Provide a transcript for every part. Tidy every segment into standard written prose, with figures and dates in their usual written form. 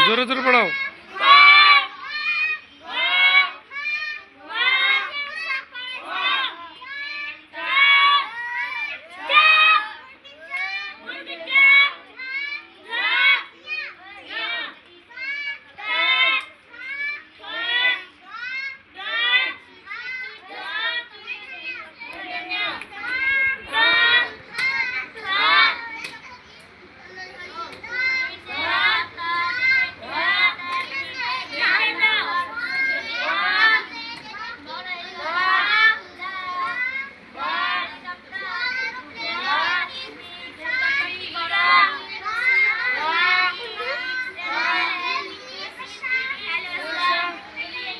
জোরে জোরে পড়াও।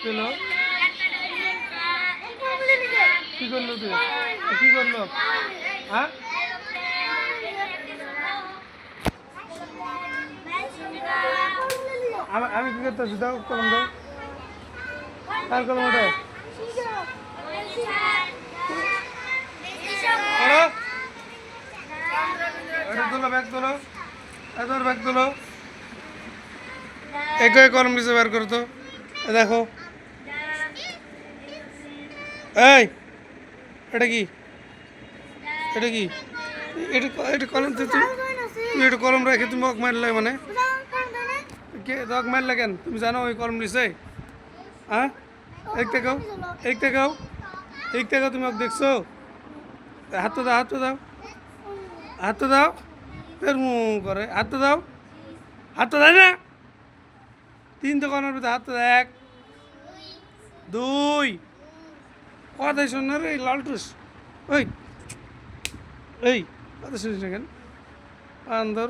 হলো কি করলো তুই? কি করলো? হ্যাঁ আমি কি করতেছি? দাও কলম, দাও। কার কলম ওটা? এটা তোলো, ব্যাগ তোলো, এত ব্যাগ তোলো। একই কলম নিচে বের করো তো। দেখো, এই এটা কি? এটা কি? এটা এটা কলম তো তুমি এটা কলম রেখে তুমি অক মারলে মানে কে অক মারলে কেন? তুমি জানো ওই কলম নিচে? হ্যাঁ একটে গাও, একটে গাও, একটে গাও। তুমি অক দেখছো? হাত তো দাও, হাত তো দাও, হাত তো দাও। ফের মু করে হাত তো দাও, হাত তো দেয় না। তিনটে কলমের ভিতরে হাত তো দেয়। এক, দুই, কথা শোন না রে লালটুস। ওই এই কথা শুনিস না কেন? আন্দর